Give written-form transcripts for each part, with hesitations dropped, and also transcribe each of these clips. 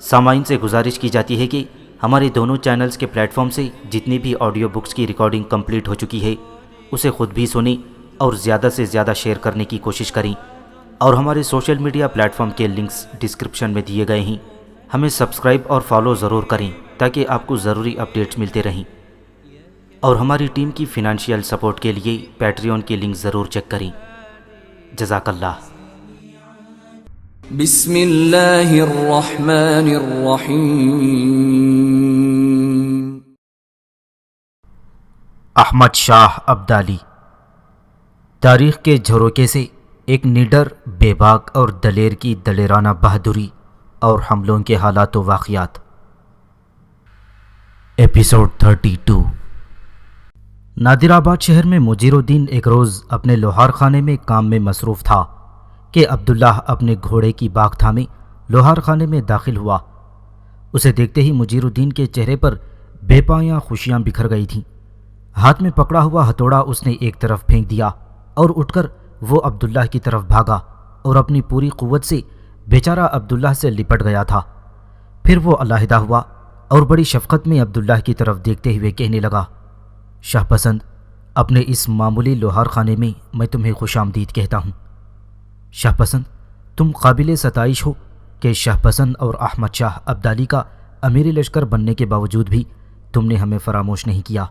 سامعین سے گزارش کی جاتی ہے کہ ہمارے دونوں چینلز کے پلیٹ فارم سے جتنی بھی آڈیو بکس کی ریکارڈنگ کمپلیٹ ہو چکی ہے اسے خود بھی سنیں اور زیادہ سے زیادہ شیئر کرنے کی کوشش کریں، اور ہمارے سوشل میڈیا پلیٹ فارم کے لنکس ڈسکرپشن میں دیے گئے ہیں، ہمیں سبسکرائب اور فالو ضرور کریں تاکہ آپ کو ضروری اپڈیٹس ملتے رہیں، اور ہماری ٹیم کی فنانشیل سپورٹ کے لیے پیٹریون کی لنک ضرور چیک کریں۔ جزاک اللہ۔ بسم اللہ الرحمن الرحیم۔ احمد شاہ ابدالی۔ تاریخ کے جھروکے سے ایک نڈر، بے باک اور دلیر کی دلیرانہ بہادری اور حملوں کے حالات و واقعات۔ ایپیسوڈ 32۔ نادر آباد شہر میں مجیر الدین ایک روز اپنے لوہار خانے میں کام میں مصروف تھا کہ عبداللہ اپنے گھوڑے کی باک تھامے لوہار خانے میں داخل ہوا۔ اسے دیکھتے ہی مجیر الدین کے چہرے پر بے پایاں خوشیاں بکھر گئی تھیں۔ ہاتھ میں پکڑا ہوا ہتھوڑا اس نے ایک طرف پھینک دیا اور اٹھ کر وہ عبداللہ کی طرف بھاگا اور اپنی پوری قوت سے بیچارہ عبداللہ سے لپٹ گیا تھا۔ پھر وہ علیحدہ ہوا اور بڑی شفقت میں عبداللہ کی طرف دیکھتے ہوئے کہنے لگا، شاہ پسند، اپنے اس معمولی لوہار خانے میں تمہیں خوش آمدید کہتا ہوں۔ شاہ پسند، تم قابل ستائش ہو کہ شاہ پسند اور احمد شاہ ابدالی کا امیر لشکر بننے کے باوجود بھی تم نے ہمیں فراموش نہیں کیا۔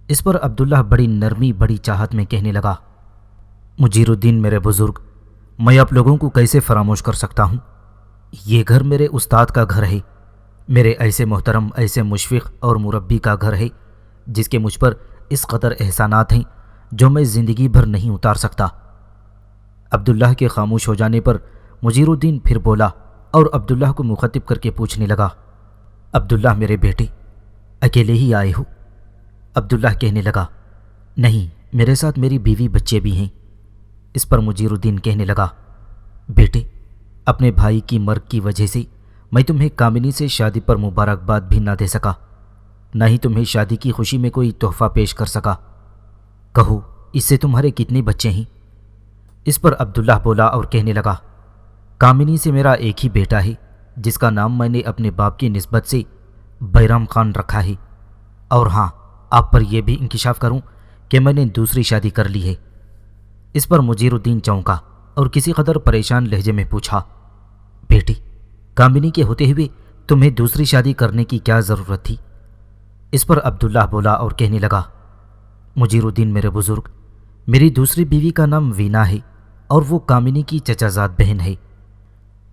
اس پر عبداللہ بڑی نرمی، بڑی چاہت میں کہنے لگا، مجیر الدین میرے بزرگ، میں آپ لوگوں کو کیسے فراموش کر سکتا ہوں؟ یہ گھر میرے استاد کا گھر ہے، میرے ایسے محترم، ایسے مشفق اور مربی کا گھر ہے جس کے مجھ پر اس قدر احسانات ہیں جو میں زندگی بھر نہیں اتار سکتا۔ عبداللہ کے خاموش ہو جانے پر مجیر الدین پھر بولا اور عبداللہ کو مخاطب کر کے پوچھنے لگا، عبداللہ میرے بیٹے، اکیلے ہی آئے ہو؟ عبداللہ کہنے لگا، نہیں، میرے ساتھ میری بیوی بچے بھی ہیں۔ اس پر مجیر الدین کہنے لگا، بیٹے، اپنے بھائی کی مرگ کی وجہ سے میں تمہیں کامنی سے شادی پر مبارکباد بھی نہ دے سکا، نہ ہی تمہیں شادی کی خوشی میں کوئی تحفہ پیش کر سکا۔ کہو، اس سے تمہارے کتنے بچے ہیں؟ اس پر عبداللہ بولا اور کہنے لگا، کامنی سے میرا ایک ہی بیٹا ہے جس کا نام میں نے اپنے باپ کی نسبت سے بیرام خان رکھا ہے، اور ہاں، آپ پر یہ بھی انکشاف کروں کہ میں نے دوسری شادی کر لی ہے۔ اس پر مجیر الدین چونکا اور کسی قدر پریشان لہجے میں پوچھا، بیٹی، کامنی کے ہوتے ہوئے تمہیں دوسری شادی کرنے کی کیا ضرورت تھی؟ اس پر عبداللہ بولا اور کہنے لگا، مجیر الدین میرے بزرگ، میری دوسری بیوی کا نام وینا ہے اور وہ کامنی کی چچا زاد بہن ہے۔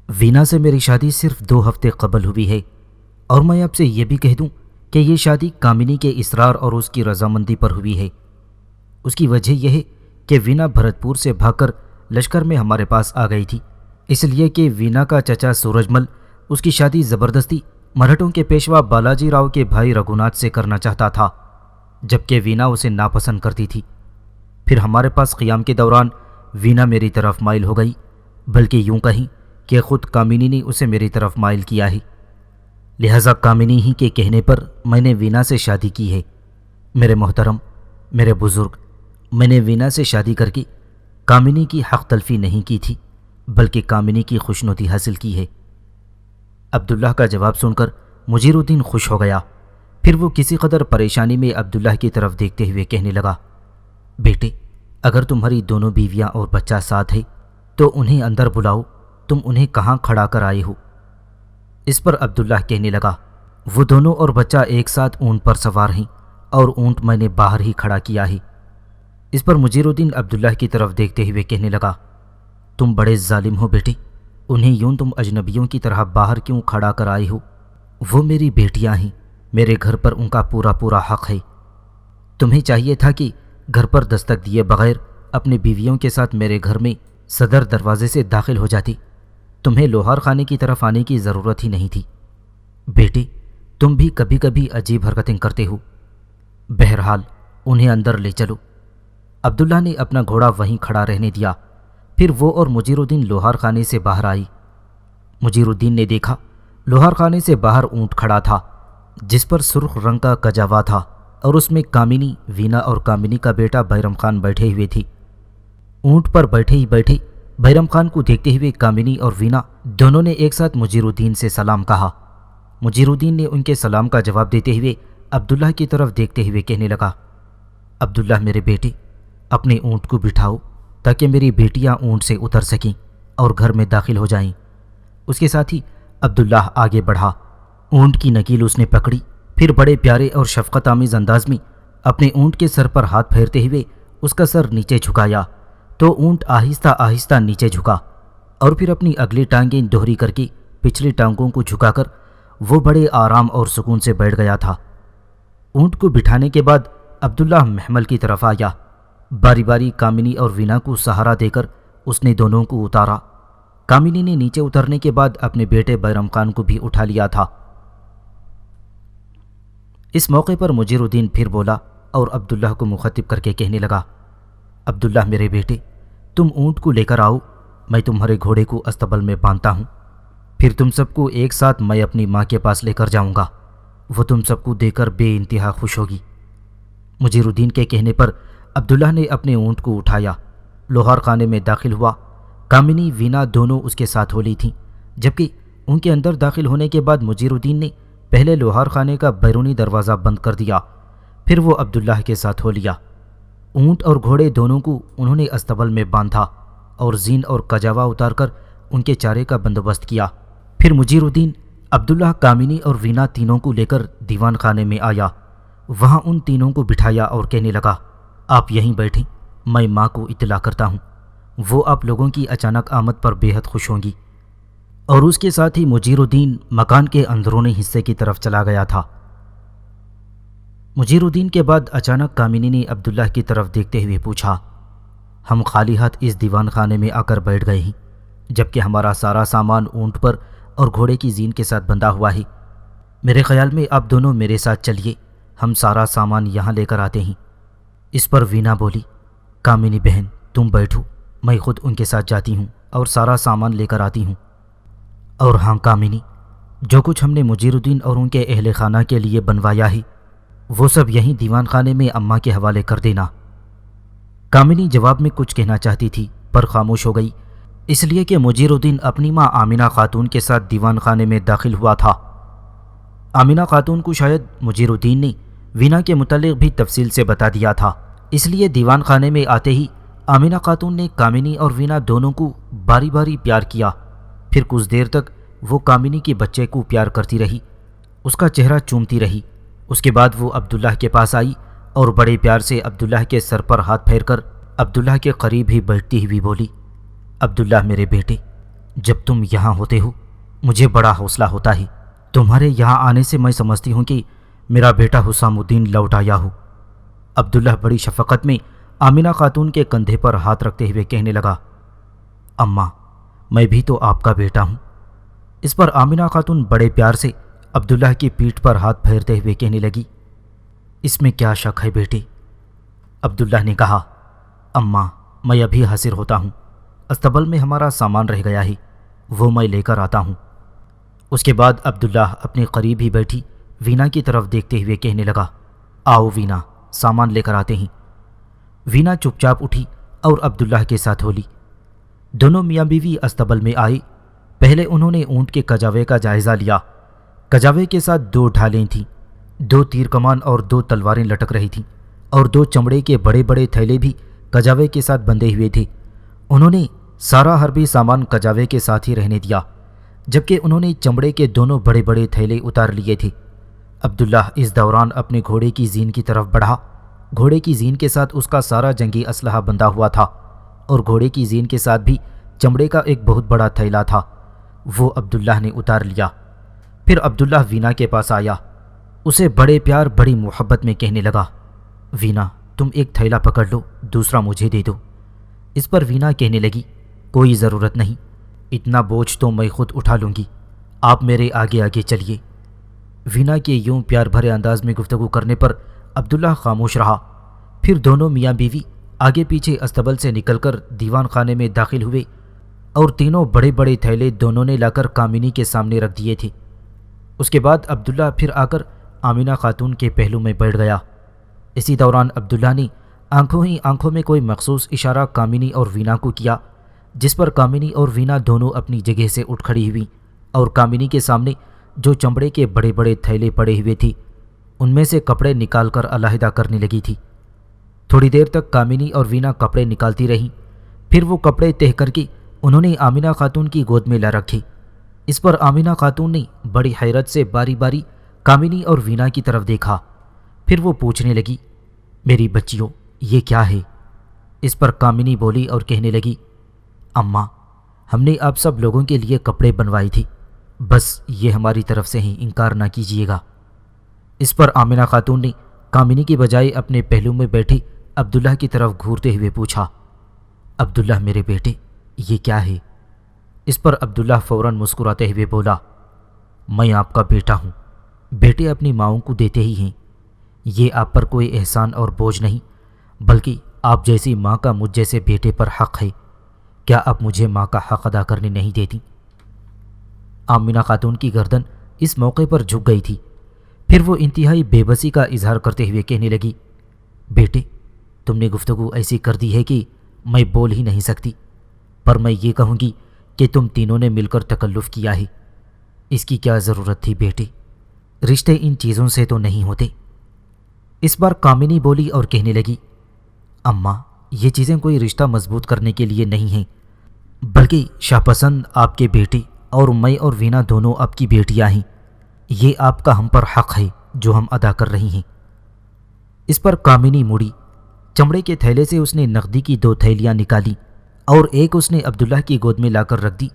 وینا سے میری شادی صرف 2 ہفتے قبل ہوئی ہے، اور میں آپ سے یہ بھی کہہ دوں کہ یہ شادی کامنی کے اصرار اور اس کی رضامندی پر ہوئی ہے۔ اس کی وجہ یہ ہے کہ وینا بھرت پور سے بھاگ کر لشکر میں ہمارے پاس آ گئی تھی، اس لیے کہ وینا کا چچا سورج مل اس کی شادی زبردستی مرہٹوں کے پیشوا بالاجی راؤ کے بھائی رگھوناتھ سے کرنا چاہتا تھا، جبکہ وینا اسے ناپسند کرتی تھی۔ پھر ہمارے پاس قیام کے دوران وینا میری طرف مائل ہو گئی، بلکہ یوں کہیں کہ خود کامنی نے اسے میری طرف مائل کیا ہے، لہذا کامنی ہی کے کہنے پر میں نے وینا سے شادی کی ہے۔ میرے محترم، میرے بزرگ، میں نے وینا سے شادی کر کے کامنی کی حق تلفی نہیں کی تھی، بلکہ کامنی کی خوشنودی حاصل کی ہے۔ عبداللہ کا جواب سن کر مجیر الدین خوش ہو گیا۔ پھر وہ کسی قدر پریشانی میں عبداللہ کی طرف دیکھتے ہوئے کہنے لگا، بیٹے، اگر تمہاری دونوں بیویاں اور بچہ ساتھ ہے تو انہیں اندر بلاؤ، تم انہیں کہاں کھڑا کر آئے ہو؟ اس پر عبداللہ کہنے لگا، وہ دونوں اور بچہ ایک ساتھ اونٹ پر سوار ہیں اور اونٹ میں نے باہر ہی کھڑا کیا ہے۔ اس پر مجیر الدین عبداللہ کی طرف دیکھتے ہوئے کہنے لگا، تم بڑے ظالم ہو بیٹے، انہیں یوں تم اجنبیوں کی طرح باہر کیوں کھڑا کر آئے ہو؟ وہ میری بیٹیاں ہیں، میرے گھر پر ان کا پورا حق ہے۔ تمہیں چاہیے تھا کہ گھر پر دستک دیے بغیر اپنے بیویوں کے ساتھ میرے گھر میں صدر دروازے سے داخل ہو جاتی، تمہیں لوہار خانے کی طرف آنے کی ضرورت ہی نہیں تھی۔ بیٹے، تم بھی کبھی کبھی عجیب حرکتیں کرتے ہو۔ بہرحال انہیں اندر لے چلو۔ عبداللہ نے اپنا گھوڑا وہیں کھڑا رہنے دیا۔ پھر وہ اور مجیر الدین لوہار خانے سے باہر آئی۔ مجیر الدین نے دیکھا لوہار خانے سے باہر اونٹ کھڑا تھا جس پر سرخ رنگ کا کجاوا تھا اور اس میں کامنی، وینا اور کامنی کا بیٹا بیرم خان بیٹھے ہوئے تھی۔ اونٹ پر بیٹھے ہی بیٹھے بحرم خان کو دیکھتے ہوئے کامنی اور وینا دونوں نے ایک ساتھ مجیر الدین سے سلام کہا۔ مجیر الدین نے ان کے سلام کا جواب دیتے ہوئے عبداللہ کی طرف دیکھتے ہوئے کہنے لگا، عبداللہ میرے بیٹے، اپنے اونٹ کو بٹھاؤ تاکہ میری بیٹیاں اونٹ سے اتر سکیں اور گھر میں داخل ہو جائیں۔ اس کے ساتھ ہی عبداللہ آگے بڑھا، اونٹ کی نکیل اس نے پکڑی، پھر بڑے پیارے اور شفقت آمیز انداز میں اپنے اونٹ کے سر پر ہاتھ پھیرتے ہوئے اس کا سر نیچے جھکایا تو اونٹ آہستہ آہستہ نیچے جھکا اور پھر اپنی اگلی ٹانگیں دوہری کر کے پچھلی ٹانگوں کو جھکا کر وہ بڑے آرام اور سکون سے بیٹھ گیا تھا۔ اونٹ کو بٹھانے کے بعد عبداللہ محمل کی طرف آیا، باری باری کامنی اور وینا کو سہارا دے کر اس نے دونوں کو اتارا۔ کامنی نے نیچے اترنے کے بعد اپنے بیٹے بحرم خان کو بھی اٹھا لیا تھا۔ اس موقع پر مجیر الدین پھر بولا اور عبداللہ کو مخاطب کر کے کہنے لگا، عبداللہ میرے بیٹے، تم اونٹ کو لے کر آؤ، میں تمہارے گھوڑے کو استبل میں باندھتا ہوں، پھر تم سب کو ایک ساتھ میں اپنی ماں کے پاس لے کر جاؤں گا، وہ تم سب کو دیکھ کر بے انتہا خوش ہوگی۔ مجیر الدین کے کہنے پر عبداللہ نے اپنے اونٹ کو اٹھایا، لوہار خانے میں داخل ہوا۔ کامنی وینا دونوں اس کے ساتھ ہو لی تھیں، جبکہ ان کے اندر داخل ہونے کے بعد مجیر الدین نے پہلے لوہار خانے کا بیرونی دروازہ بند کر دیا، پھر وہ عبداللہ کے ساتھ ہو لیا۔ اونٹ اور گھوڑے دونوں کو انہوں نے استبل میں باندھا اور زین اور کجاوا اتار کر ان کے چارے کا بندوبست کیا۔ پھر مجیر الدین عبداللہ، کامنی اور وینا تینوں کو لے کر دیوان خانے میں آیا، وہاں ان تینوں کو بٹھایا اور کہنے لگا، آپ یہیں بیٹھیں، میں ماں کو اطلاع کرتا ہوں، وہ آپ لوگوں کی اچانک آمد پر بے حد خوش ہوں گی۔ اور اس کے ساتھ ہی مجیر الدین مکان کے اندرونی حصے کی طرف چلا گیا تھا۔ مجیر الدین کے بعد اچانک کامنی نے عبداللہ کی طرف دیکھتے ہوئے پوچھا، ہم خالی ہاتھ اس دیوان خانے میں آ کر بیٹھ گئے ہیں، جبکہ ہمارا سارا سامان اونٹ پر اور گھوڑے کی زین کے ساتھ بندھا ہوا ہے۔ میرے خیال میں آپ دونوں میرے ساتھ چلیے، ہم سارا سامان یہاں لے کر آتے ہیں۔ اس پر وینا بولی، کامنی بہن تم بیٹھو، میں خود ان کے ساتھ جاتی ہوں اور سارا سامان لے کر آتی ہوں۔ اور ہاں کامنی، جو کچھ ہم نے مجیر الدین اور ان کے اہل خانہ کے لیے بنوایا ہے وہ سب یہیں دیوان خانے میں اماں کے حوالے کر دینا۔ کامنی جواب میں کچھ کہنا چاہتی تھی پر خاموش ہو گئی، اس لیے کہ مجیر الدین اپنی ماں آمنہ خاتون کے ساتھ دیوان خانے میں داخل ہوا تھا۔ آمنہ خاتون کو شاید مجیر الدین نے وینا کے متعلق بھی تفصیل سے بتا دیا تھا، اس لیے دیوان خانے میں آتے ہی آمنہ خاتون نے کامنی اور وینا دونوں کو باری باری پیار کیا۔ پھر کچھ دیر تک وہ کامنی کے بچے کو پیار کرتی رہی، اس کا چہرہ چومتی رہی۔ اس کے بعد وہ عبداللہ کے پاس آئی اور بڑے پیار سے عبداللہ کے سر پر ہاتھ پھیر کر عبداللہ کے قریب ہی بیٹھتی ہوئی بولی، عبداللہ میرے بیٹے، جب تم یہاں ہوتے ہو مجھے بڑا حوصلہ ہوتا ہے، تمہارے یہاں آنے سے میں سمجھتی ہوں کہ میرا بیٹا حسام الدین لوٹ آیا ہو۔ عبداللہ بڑی شفقت میں آمنہ خاتون کے کندھے پر ہاتھ رکھتے ہوئے کہنے لگا، اماں میں بھی تو آپ کا بیٹا ہوں۔ اس پر آمنہ خاتون بڑے پیار سے عبداللہ کی پیٹھ پر ہاتھ پھیرتے ہوئے کہنے لگی، اس میں کیا شک ہے بیٹے؟ عبداللہ نے کہا، اماں میں ابھی حاضر ہوتا ہوں، استبل میں ہمارا سامان رہ گیا ہے، وہ میں لے کر آتا ہوں۔ اس کے بعد عبداللہ اپنے قریب ہی بیٹھی وینا کی طرف دیکھتے ہوئے کہنے لگا، آؤ وینا، سامان لے کر آتے ہیں۔ وینا چپ چاپ اٹھی اور عبداللہ کے ساتھ ہو لی۔ دونوں میاں بیوی استبل میں آئے۔ پہلے انہوں نے اونٹ کے کجاوے کا جائزہ لیا۔ کجاوے کے ساتھ 2 ڈھالیں تھیں، 2 تیر کمان اور 2 تلواریں لٹک رہی تھیں، اور 2 چمڑے کے بڑے بڑے تھیلے بھی کجاوے کے ساتھ بندھے ہوئے تھے۔ انہوں نے سارا حربی سامان کجاوے کے ساتھ ہی رہنے دیا، جبکہ انہوں نے چمڑے کے دونوں بڑے بڑے تھیلے اتار لیے تھے۔ عبداللہ اس دوران اپنے گھوڑے کی زین کی طرف بڑھا۔ گھوڑے کی زین کے ساتھ اس کا سارا جنگی اسلحہ بندھا ہوا تھا، اور گھوڑے کی زین کے ساتھ بھی چمڑے کا ایک بہت بڑا تھیلا تھا، وہ عبداللہ نے اتار لیا۔ پھر عبداللہ وینا کے پاس آیا، اسے بڑے پیار بڑی محبت میں کہنے لگا، وینا تم ایک تھیلا پکڑ لو، دوسرا مجھے دے دو۔ اس پر وینا کہنے لگی، کوئی ضرورت نہیں، اتنا بوجھ تو میں خود اٹھا لوں گی، آپ میرے آگے آگے چلیے۔ وینا کے یوں پیار بھرے انداز میں گفتگو کرنے پر عبداللہ خاموش رہا۔ پھر دونوں میاں بیوی آگے پیچھے استبل سے نکل کر دیوان خانے میں داخل ہوئے، اور تینوں بڑے بڑے تھیلے دونوں نے لا کر کامنی کے سامنے رکھ دیے تھے۔ اس کے بعد عبداللہ پھر آ کر آمنہ خاتون کے پہلو میں بیٹھ گیا۔ اسی دوران عبداللہ نے آنکھوں ہی آنکھوں میں کوئی مخصوص اشارہ کامنی اور وینا کو کیا، جس پر کامنی اور وینا دونوں اپنی جگہ سے اٹھ کھڑی ہوئیں اور کامنی کے سامنے جو چمڑے کے بڑے بڑے تھیلے پڑے ہوئے تھے ان میں سے کپڑے نکال کر علیحدہ کرنے لگی تھی۔ تھوڑی دیر تک کامنی اور وینا کپڑے نکالتی رہیں، پھر وہ کپڑے تہہ کر کے انہوں نے آمینہ خاتون کی گود میں لا رکھے۔ اس پر آمینہ خاتون نے بڑی حیرت سے باری باری کامنی اور وینا کی طرف دیکھا، پھر وہ پوچھنے لگی، میری بچیوں یہ کیا ہے؟ اس پر کامنی بولی اور کہنے لگی، اماں ہم نے آپ سب لوگوں کے لیے کپڑے بنوائے تھے، بس یہ ہماری طرف سے ہی انکار نہ کیجیے گا۔ اس پر آمینہ خاتون نے کامنی کی بجائے اپنے پہلو میں بیٹھے عبداللہ کی طرف گھورتے ہوئے پوچھا، عبداللہ میرے بیٹے یہ کیا ہے؟ اس پر عبداللہ فوراً مسکراتے ہوئے بولا، میں آپ کا بیٹا ہوں، بیٹے اپنی ماؤں کو دیتے ہی ہیں، یہ آپ پر کوئی احسان اور بوجھ نہیں، بلکہ آپ جیسی ماں کا مجھ جیسے بیٹے پر حق ہے، کیا آپ مجھے ماں کا حق ادا کرنے نہیں دیتی؟ آمینہ خاتون کی گردن اس موقع پر جھک گئی تھی، پھر وہ انتہائی بے بسی کا اظہار کرتے ہوئے کہنے لگی، بیٹے تم نے گفتگو ایسی کر دی ہے کہ میں بول ہی نہیں سکتی، پر میں یہ کہوں گی کہ تم تینوں نے مل کر تکلف کیا ہے، اس کی کیا ضرورت تھی بیٹے؟ رشتے ان چیزوں سے تو نہیں ہوتے۔ اس بار کامنی بولی اور کہنے لگی، اماں یہ چیزیں کوئی رشتہ مضبوط کرنے کے لیے نہیں ہیں، بلکہ شاہ پسند آپ کے بیٹے اور میں اور وینا دونوں آپ کی بیٹیاں ہیں، یہ آپ کا ہم پر حق ہے جو ہم ادا کر رہی ہیں۔ اس پر کامنی مڑی، چمڑے کے تھیلے سے اس نے نقدی کی 2 تھیلیاں نکالی اور ایک اس نے عبداللہ کی گود میں لا کر رکھ دی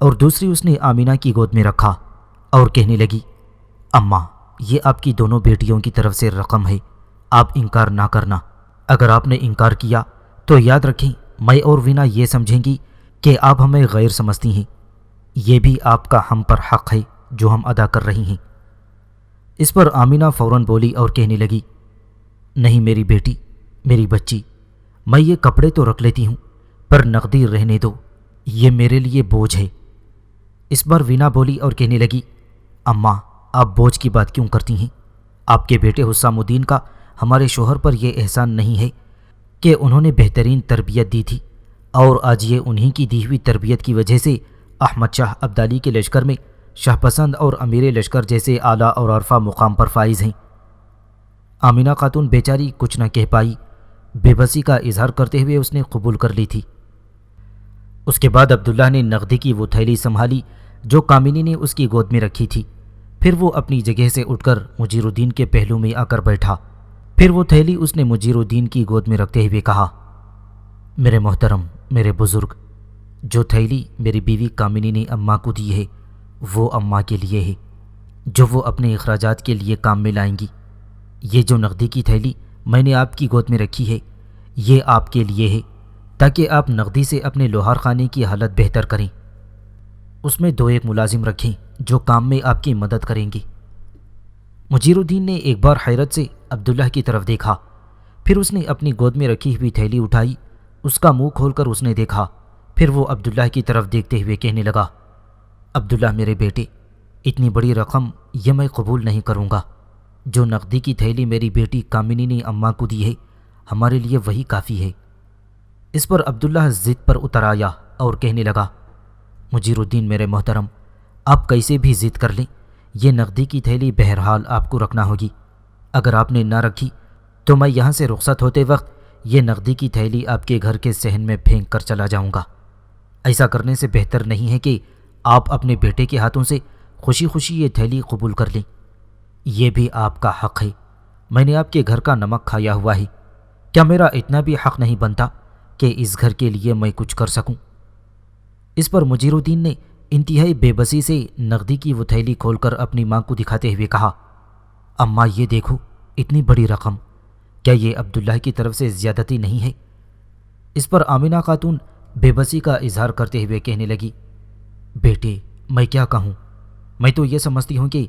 اور دوسری اس نے آمینہ کی گود میں رکھا اور کہنے لگی، اماں یہ آپ کی دونوں بیٹیوں کی طرف سے رقم ہے، آپ انکار نہ کرنا، اگر آپ نے انکار کیا تو یاد رکھیں میں اور وینا یہ سمجھیں گی کہ آپ ہمیں غیر سمجھتی ہیں، یہ بھی آپ کا ہم پر حق ہے جو ہم ادا کر رہی ہیں۔ اس پر آمینہ فوراً بولی اور کہنے لگی، نہیں میری بیٹی، میری بچی، میں یہ کپڑے تو رکھ لیتی ہوں پر نقدی رہنے دو، یہ میرے لیے بوجھ ہے۔ اس بار وینا بولی اور کہنے لگی، اماں آپ بوجھ کی بات کیوں کرتی ہیں؟ آپ کے بیٹے حسام الدین کا ہمارے شوہر پر یہ احسان نہیں ہے کہ انہوں نے بہترین تربیت دی تھی اور آج یہ انہی کی دی ہوئی تربیت کی وجہ سے احمد شاہ ابدالی کے لشکر میں شاہ پسند اور امیر لشکر جیسے اعلیٰ اور عرفہ مقام پر فائز ہیں۔ آمینہ خاتون بیچاری کچھ نہ کہہ پائی، بے بسی کا اظہار کرتے ہوئے اس نے قبول کر لی تھی۔ اس کے بعد عبداللہ نے نقدی کی وہ تھیلی سنبھالی جو کامنی نے اس کی گود میں رکھی تھی، پھر وہ اپنی جگہ سے اٹھ کر مجیر الدین کے پہلو میں آ کر بیٹھا، پھر وہ تھیلی اس نے مجیر الدین کی گود میں رکھتے ہوئے کہا، میرے محترم، میرے بزرگ، جو تھیلی میری بیوی کامنی نے اماں کو دی ہے وہ اماں کے لیے ہے، جو وہ اپنے اخراجات کے لیے کام میں لائیں گی۔ یہ جو نقدی کی تھیلی میں نے آپ کی گود میں رکھی ہے یہ آپ کے لیے ہے تاکہ آپ نقدی سے اپنے لوہار خانے کی حالت بہتر کریں، اس میں 2 ملازم رکھیں جو کام میں آپ کی مدد کریں گے۔ مجیر الدین نے ایک بار حیرت سے عبداللہ کی طرف دیکھا، پھر اس نے اپنی گود میں رکھی ہوئی تھیلی اٹھائی، اس کا منہ کھول کر اس نے دیکھا، پھر وہ عبداللہ کی طرف دیکھتے ہوئے کہنے لگا، عبداللہ میرے بیٹے، اتنی بڑی رقم یہ میں قبول نہیں کروں گا، جو نقدی کی تھیلی میری بیٹی کامنی نے اماں کو دی ہے ہمارے لیے وہی کافی ہے۔ اس پر عبداللہ ضد پر اتر آیا اور کہنے لگا، مجیر الدین میرے محترم، آپ کیسے بھی ضد کر لیں، یہ نقدی کی تھیلی بہرحال آپ کو رکھنا ہوگی، اگر آپ نے نہ رکھی تو میں یہاں سے رخصت ہوتے وقت یہ نقدی کی تھیلی آپ کے گھر کے صحن میں پھینک کر چلا جاؤں گا۔ ایسا کرنے سے بہتر نہیں ہے کہ آپ اپنے بیٹے کے ہاتھوں سے خوشی خوشی یہ تھیلی قبول کر لیں، یہ بھی آپ کا حق ہے، میں نے آپ کے گھر کا نمک کھایا ہوا ہے، کیا میرا اتنا بھی حق نہیں بنتا کہ اس گھر کے لیے میں کچھ کر سکوں؟ اس پر مجیر الدین نے انتہائی بے بسی سے نقدی کی وہ تھیلی کھول کر اپنی ماں کو دکھاتے ہوئے کہا، اماں یہ دیکھو، اتنی بڑی رقم، کیا یہ عبداللہ کی طرف سے زیادتی نہیں ہے؟ اس پر آمینہ خاتون بے بسی کا اظہار کرتے ہوئے کہنے لگی، بیٹے میں کیا کہوں، میں تو یہ سمجھتی ہوں کہ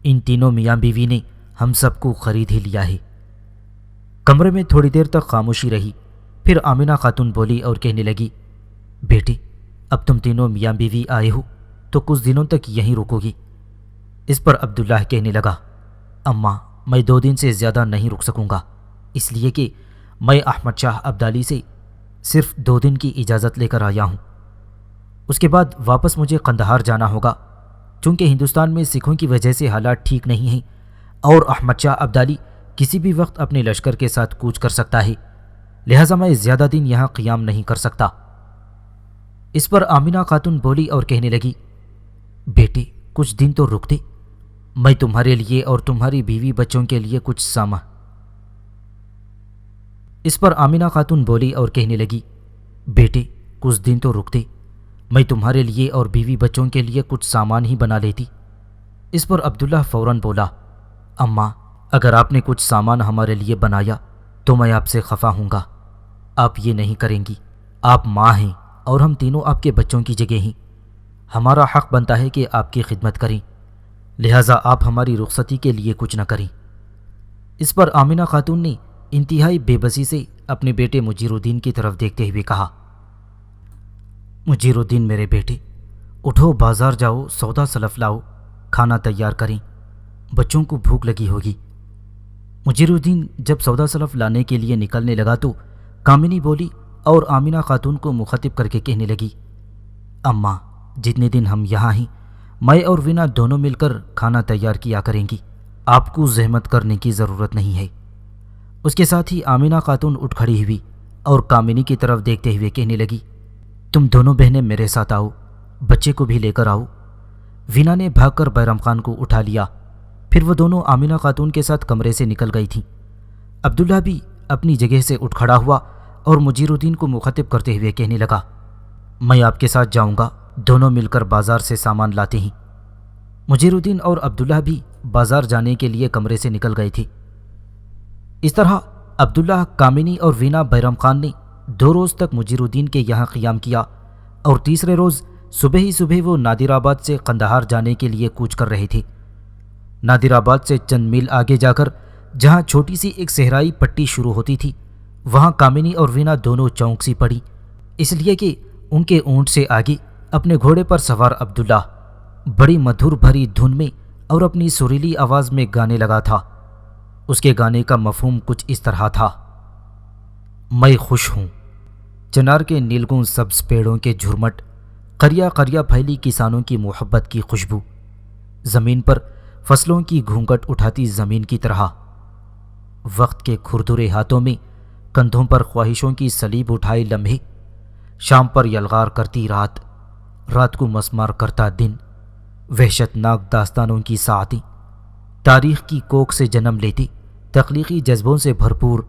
ان تینوں میاں بیوی نے ہم سب کو خرید ہی لیا ہے۔ کمرے میں تھوڑی دیر تک خاموشی رہی، پھر آمینہ خاتون بولی اور کہنے لگی، بیٹے اب تم تینوں میاں بیوی آئے ہو تو کچھ دنوں تک یہیں رکو گی۔ اس پر عبداللہ کہنے لگا، اماں میں 2 دن سے زیادہ نہیں رک سکوں گا، اس لیے کہ میں احمد شاہ ابدالی سے صرف 2 دن کی اجازت لے کر آیا ہوں۔ اس کے بعد واپس مجھے قندھار جانا ہوگا، چونکہ ہندوستان میں سکھوں کی وجہ سے حالات ٹھیک نہیں ہیں اور احمد شاہ ابدالی کسی بھی وقت اپنے لشکر کے ساتھ کوچ کر سکتا ہے، لہٰذا میں زیادہ دن یہاں قیام نہیں کر سکتا۔ اس پر آمینہ خاتون بولی اور کہنے لگی، بیٹے کچھ دن تو رک دے، میں تمہارے لیے اور تمہاری بیوی بچوں کے لیے کچھ اس پر آمینہ خاتون بولی اور کہنے لگی، بیٹے کچھ دن تو رک دے، میں تمہارے لیے اور بیوی بچوں کے لیے کچھ سامان ہی بنا لیتی۔ اس پر عبداللہ فوراً بولا، اماں اگر آپ نے کچھ سامان ہمارے لیے بنایا تو میں آپ سے خفا ہوں گا، آپ یہ نہیں کریں گی، آپ ماں ہیں اور ہم تینوں آپ کے بچوں کی جگہ ہیں، ہمارا حق بنتا ہے کہ آپ کی خدمت کریں، لہٰذا آپ ہماری رخصتی کے لیے کچھ نہ کریں۔ اس پر آمینہ خاتون نے انتہائی بے بسی سے اپنے بیٹے مجیر الدین کی طرف دیکھتے ہوئے کہا، مجیر الدین میرے بیٹے، اٹھو بازار جاؤ، سودا سلف لاؤ، کھانا تیار کریں، بچوں کو بھوک لگی ہوگی۔ مجیر الدین جب سودا سلف لانے کے لیے نکلنے لگا تو کامنی بولی اور آمینہ خاتون کو مخاطب کر کے کہنے لگی، اماں جتنے دن ہم یہاں ہیں میں اور وینا دونوں مل کر کھانا تیار کیا کریں گی، آپ کو زحمت کرنے کی ضرورت نہیں ہے۔ اس کے ساتھ ہی آمینہ خاتون اٹھ کھڑی ہوئی اور کامنی کی طرف دیکھتے ہوئے کہنے لگی، تم دونوں بہنیں میرے ساتھ آؤ، بچے کو بھی لے کر آؤ۔ وینا نے بھاگ کر بیرم خان کو اٹھا لیا، پھر وہ دونوں آمینہ خاتون کے ساتھ کمرے سے نکل گئی تھیں۔ عبداللہ بھی اپنی جگہ سے اٹھ کھڑا ہوا اور مجیر الدین کو مخاطب کرتے ہوئے کہنے لگا، میں آپ کے ساتھ جاؤں گا، دونوں مل کر بازار سے سامان لاتے ہیں۔ مجیر الدین اور عبداللہ بھی بازار جانے کے لیے کمرے سے نکل گئے تھے۔ اس طرح عبداللہ، کامنی اور وینا بیرم خان نے 2 روز تک مجیر الدین کے یہاں قیام کیا اور تیسرے روز صبح ہی صبح وہ نادر آباد سے قندھار جانے کے لیے کوچ کر رہے تھے۔ نادر آباد سے چند میل آگے جا کر جہاں چھوٹی سی ایک صحرائی پٹی شروع ہوتی تھی، وہاں کامنی اور وینا دونوں چونک سی پڑی، اس لیے کہ ان کے اونٹ سے آگے اپنے گھوڑے پر سوار عبداللہ بڑی مدھر بھری دھن میں اور اپنی سریلی آواز میں گانے لگا تھا۔ اس کے گانے کا مفہوم کچھ اس طرح تھا، میں خوش ہوں، چنار کے نیلگوں سبز پیڑوں کے جھرمٹ، قریہ قریہ پھیلی کسانوں کی محبت کی خوشبو، زمین پر فصلوں کی گھونگھٹ اٹھاتی زمین کی طرح، وقت کے کھردرے ہاتھوں میں کندھوں پر خواہشوں کی سلیب اٹھائے لمحے، شام پر یلغار کرتی رات، رات کو مسمار کرتا دن، وحشت ناک داستانوں کی ساعتیں، تاریخ کی کوکھ سے جنم لیتے تخلیقی جذبوں سے بھرپور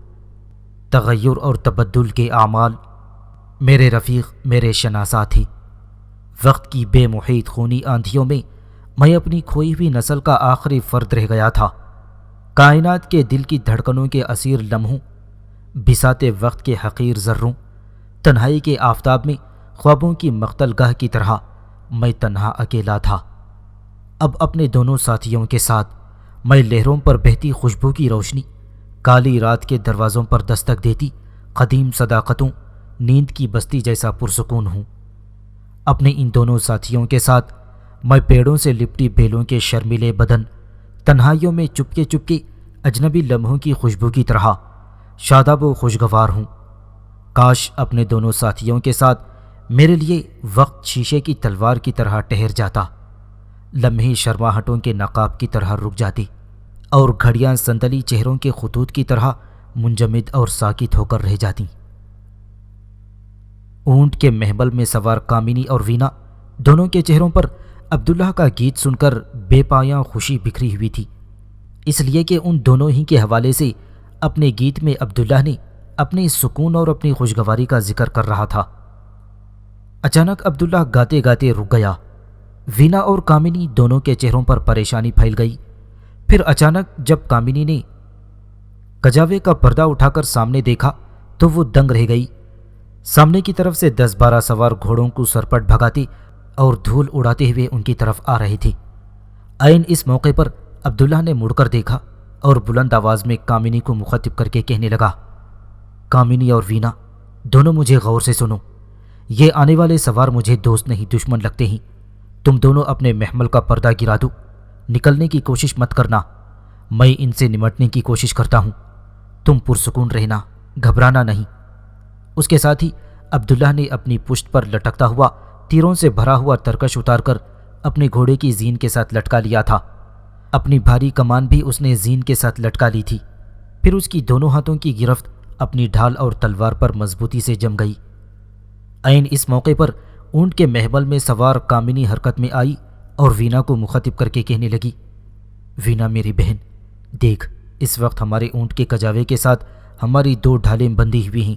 تغیر اور تبدل کے اعمال، میرے رفیق میرے شناسا تھے۔ وقت کی بے محیط خونی آندھیوں میں میں اپنی کھوئی ہوئی نسل کا آخری فرد رہ گیا تھا، کائنات کے دل کی دھڑکنوں کے اسیر لمحوں، بساتے وقت کے حقیر ذروں، تنہائی کے آفتاب میں خوابوں کی مقتل گاہ کی طرح میں تنہا اکیلا تھا۔ اب اپنے دونوں ساتھیوں کے ساتھ میں لہروں پر بہتی خوشبو کی روشنی، کالی رات کے دروازوں پر دستک دیتی قدیم صداقتوں، نیند کی بستی جیسا پرسکون ہوں۔ اپنے ان دونوں ساتھیوں کے ساتھ میں پیڑوں سے لپٹی بیلوں کے شرمیلے بدن، تنہائیوں میں چپکے چپکے اجنبی لمحوں کی خوشبو کی طرح شاداب و خوشگوار ہوں۔ کاش اپنے دونوں ساتھیوں کے ساتھ میرے لیے وقت شیشے کی تلوار کی طرح ٹھہر جاتا، لمحے شرماہٹوں کے نقاب کی طرح رک جاتے اور گھڑیاں سنتلی چہروں کے خطوط کی طرح منجمد اور ساکت ہو کر رہ جاتی۔ اونٹ کے محمل میں سوار کامنی اور وینا دونوں کے چہروں پر عبداللہ کا گیت سن کر بے پایاں خوشی بکھری ہوئی تھی، اس لیے کہ ان دونوں ہی کے حوالے سے اپنے گیت میں عبداللہ نے اپنے سکون اور اپنی خوشگواری کا ذکر کر رہا تھا۔ اچانک عبداللہ گاتے گاتے رک گیا، وینا اور کامنی دونوں کے چہروں پر پریشانی پھیل گئی۔ پھر اچانک جب کامنی نے کجاوے کا پردہ اٹھا کر سامنے دیکھا تو وہ دنگ رہ گئی۔ سامنے کی طرف سے 10-12 سوار گھوڑوں کو سرپٹ بھگاتے اور دھول اڑاتے ہوئے ان کی طرف آ رہے تھے۔ عین اس موقع پر عبداللہ نے مڑ کر دیکھا اور بلند آواز میں کامنی کو مخاطب کر کے کہنے لگا، کامنی اور وینا دونوں مجھے غور سے سنو، یہ آنے والے سوار مجھے دوست نہیں دشمن لگتے ہیں، تم دونوں اپنے محمل کا پردہ گرا دو، نکلنے کی کوشش مت کرنا، میں ان سے نمٹنے کی کوشش کرتا ہوں، تم پرسکون رہنا، گھبرانا نہیں۔ اس کے ساتھ ہی عبداللہ نے اپنی پشت پر لٹکتا ہوا تیروں سے بھرا ہوا ترکش اتار کر اپنے گھوڑے کی زین کے ساتھ لٹکا لیا تھا۔ اپنی بھاری کمان بھی اس نے زین کے ساتھ لٹکا لی تھی۔ پھر اس کی دونوں ہاتھوں کی گرفت اپنی ڈھال اور تلوار پر مضبوطی سے جم گئی۔ عین اس موقع پر اونٹ کے محمل میں سوار کامنی حرکت میں آئی اور وینا کو مخاطب کر کے کہنے لگی، وینا میری بہن، دیکھ اس وقت ہمارے اونٹ کے کجاوے کے ساتھ ہماری 2 ڈھالیں بندھی ہوئی ہیں،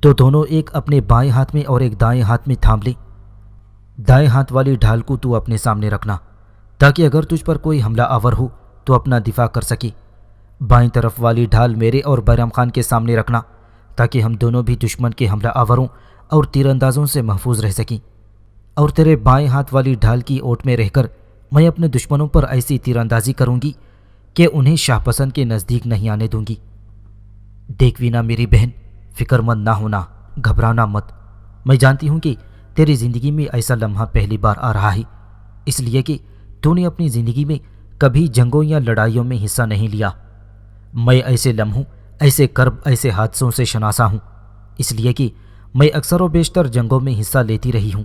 تو دونوں ایک اپنے بائیں ہاتھ میں اور ایک دائیں ہاتھ میں تھام لے۔ دائیں ہاتھ والی ڈھال کو تو اپنے سامنے رکھنا تاکہ اگر تجھ پر کوئی حملہ آور ہو تو اپنا دفاع کر سکے۔ بائیں طرف والی ڈھال میرے اور بیرم خان کے سامنے رکھنا تاکہ ہم دونوں بھی دشمن کے حملہ آوروں اور تیر اندازوں سے محفوظ رہ سکیں، اور تیرے بائیں ہاتھ والی ڈھال کی اوٹ میں رہ کر میں اپنے دشمنوں پر ایسی تیر اندازی کروں گی کہ انہیں شاہ پسند کے نزدیک نہیں آنے دوں گی۔ دیکھ وینا میری بہن، فکر مند نہ ہونا، گھبرانا مت۔ میں جانتی ہوں کہ تیری زندگی میں ایسا لمحہ پہلی بار آ رہا ہے، اس لیے کہ تو نے اپنی زندگی میں کبھی جنگوں یا لڑائیوں میں حصہ نہیں لیا۔ میں ایسے لمحوں، ایسے کرب، ایسے حادثوں سے شناسا ہوں، اس لیے کہ میں اکثر و بیشتر جنگوں میں حصہ لیتی رہی ہوں۔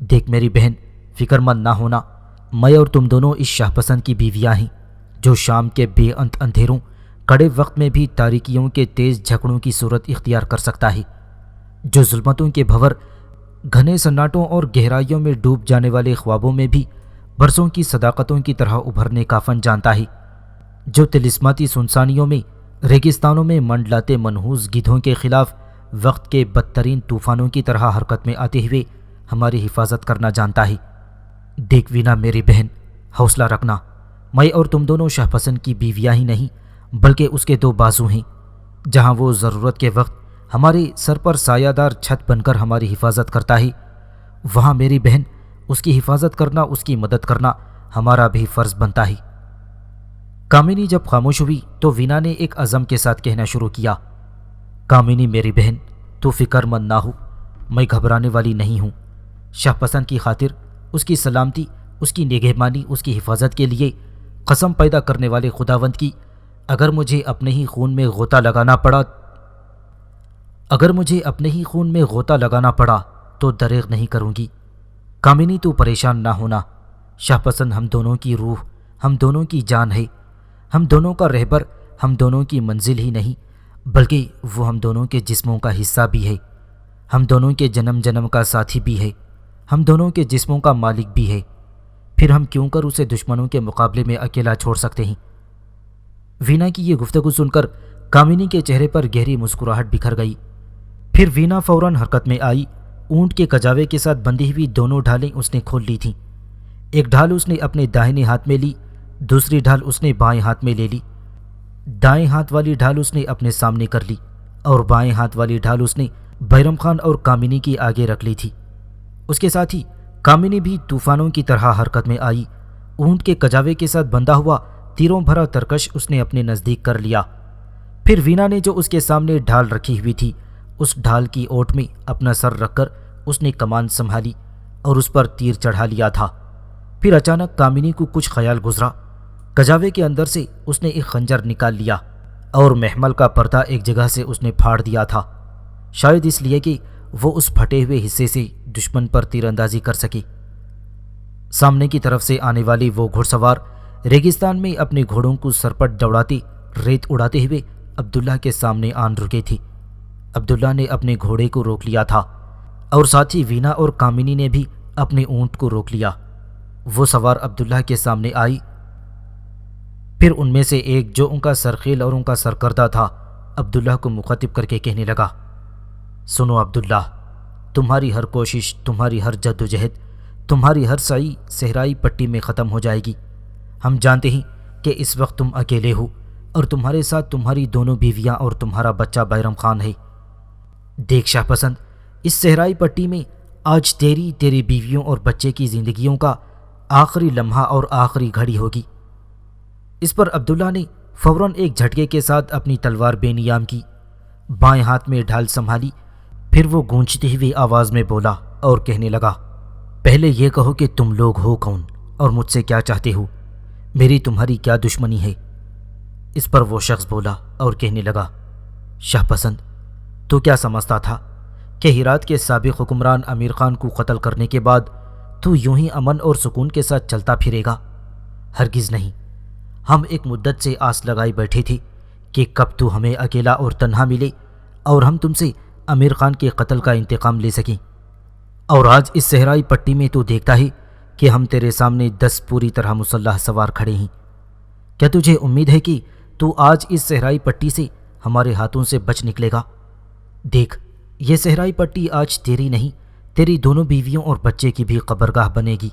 دیکھ میری بہن، فکر مند نہ ہونا، میں اور تم دونوں اس شاہ پسند کی بیویاں ہیں جو شام کے بے انت اندھیروں، کڑے وقت میں بھی تاریکیوں کے تیز جھکڑوں کی صورت اختیار کر سکتا ہے، جو ظلمتوں کے بھور، گھنے سناٹوں اور گہرائیوں میں ڈوب جانے والے خوابوں میں بھی برسوں کی صداقتوں کی طرح ابھرنے کا فن جانتا ہے، جو طلسماتی سنسانیوں میں، ریگستانوں میں منڈلاتے منحوس گدھوں کے خلاف وقت کے بدترین طوفانوں کی طرح حرکت میں آتے ہوئے ہماری حفاظت کرنا جانتا ہے۔ دیکھ وینا میری بہن، حوصلہ رکھنا، میں اور تم دونوں شاہ پسند کی بیویاں ہی نہیں بلکہ اس کے 2 بازو ہیں۔ جہاں وہ ضرورت کے وقت ہمارے سر پر سایہ دار چھت بن کر ہماری حفاظت کرتا ہے، وہاں میری بہن اس کی حفاظت کرنا، اس کی مدد کرنا ہمارا بھی فرض بنتا ہے۔ کامنی جب خاموش ہوئی تو وینا نے ایک عزم کے ساتھ کہنا شروع کیا، کامنی میری بہن، تو فکر مند نہ ہو، میں گھبرانے والی نہیں ہوں۔ شاہ پسند کی خاطر، اس کی سلامتی، اس کی نگہبانی، اس کی حفاظت کے لیے قسم پیدا کرنے والے خداوند کی، اگر مجھے اپنے ہی خون میں غوطہ لگانا پڑا تو دریغ نہیں کروں گی۔ کامنی تو پریشان نہ ہونا، شاہ پسند ہم دونوں کی روح، ہم دونوں کی جان ہے، ہم دونوں کا رہبر، ہم دونوں کی منزل ہی نہیں بلکہ وہ ہم دونوں کے جسموں کا حصہ بھی ہے، ہم دونوں کے جنم جنم کا ساتھی بھی ہے، ہم دونوں کے جسموں کا مالک بھی ہے، پھر ہم کیوں کر اسے دشمنوں کے مقابلے میں اکیلا چھوڑ سکتے ہیں۔ وینا کی یہ گفتگو سن کر کامنی کے چہرے پر گہری مسکراہٹ بکھر گئی۔ پھر وینا فوراً حرکت میں آئی۔ اونٹ کے کجاوے کے ساتھ بندھی ہوئی 2 ڈھالیں اس نے کھول لی تھیں۔ ایک ڈھال اس نے اپنے داہنے ہاتھ میں لی، دوسری ڈھال اس نے بائیں ہاتھ میں لے لی۔ دائیں ہاتھ والی ڈھال اس نے اپنے سامنے کر لی اور بائیں ہاتھ والی ڈھال اس نے بیرم خان اور کامنی کی آگے رکھ لی تھی۔ اس کے ساتھ ہی کامنی بھی طوفانوں کی طرح حرکت میں آئی۔ اونٹ کے کجاوے کے ساتھ بندھا ہوا تیروں بھرا ترکش اس نے اپنے نزدیک کر لیا۔ پھر وینا نے جو اس کے سامنے ڈھال رکھی ہوئی تھی، اس ڈھال کی اوٹ میں اپنا سر رکھ کر اس نے کمان سنبھالی اور اس پر تیر چڑھا لیا تھا۔ پھر اچانک کامنی کو کچھ خیال گزرا۔ کجاوے کے اندر سے اس نے ایک خنجر نکال لیا اور محمل کا پردہ ایک جگہ سے اس نے پھاڑ دیا تھا، شاید اس لیے کہ وہ اس پھٹے ہوئے حصے سے دشمن پر تیر اندازی کر سکے۔ سامنے کی طرف سے آنے والی وہ گھڑ سوار ریگستان میں اپنے گھوڑوں کو سرپٹ دوڑاتے، ریت اڑاتے ہوئے عبداللہ کے سامنے آن رکے تھے۔ عبداللہ نے اپنے گھوڑے کو روک لیا تھا اور ساتھ ہی وینا اور کامنی نے بھی اپنے اونٹ کو روک لیا۔ وہ سوار عبداللہ کے سامنے آئی۔ پھر ان میں سے ایک جو ان کا سرخیل اور ان کا سرکردہ تھا، عبداللہ کو مخاطب کر کے کہنے لگا، سنو عبداللہ، تمہاری ہر کوشش، تمہاری ہر جد و جہد، تمہاری ہر سعی صحرائی پٹی میں ختم ہو جائے گی۔ ہم جانتے ہیں کہ اس وقت تم اکیلے ہو اور تمہارے ساتھ تمہاری 2 بیویاں اور تمہارا بچہ بیرم خان ہے۔ دیکھ شاہ پسند، اس صحرائی پٹی میں آج تیری بیویوں اور بچے کی زندگیوں کا آخری لمحہ اور آخری گھڑی ہوگی۔ اس پر عبداللہ نے فوراً ایک جھٹکے کے ساتھ اپنی تلوار بے نیام کی، بائیں ہاتھ میں ڈھال سنبھالی، پھر وہ گونجتی ہوئی آواز میں بولا اور کہنے لگا، پہلے یہ کہو کہ تم لوگ ہو کون اور مجھ سے کیا چاہتے ہو؟ میری تمہاری کیا دشمنی ہے؟ اس پر وہ شخص بولا اور کہنے لگا، شاہ پسند، تو کیا سمجھتا تھا کہ ہرات کے سابق حکمران امیر خان کو قتل کرنے کے بعد تو یوں ہی امن اور سکون کے ساتھ چلتا پھرے گا؟ ہرگز نہیں۔ ہم ایک مدت سے آس لگائی بیٹھے تھے کہ کب تو ہمیں اکیلا اور تنہا ملے اور ہم تم سے امیر خان کے قتل کا انتقام لے سکیں، اور آج اس صحرائی پٹی میں تو دیکھتا ہے کہ ہم تیرے سامنے 10 پوری طرح مسلح سوار کھڑے ہیں۔ کیا تجھے امید ہے کہ تو آج اس صحرائی پٹی سے ہمارے ہاتھوں سے بچ نکلے گا؟ دیکھ، یہ صحرائی پٹی آج تیری نہیں، تیری دونوں بیویوں اور بچے کی بھی قبرگاہ بنے گی۔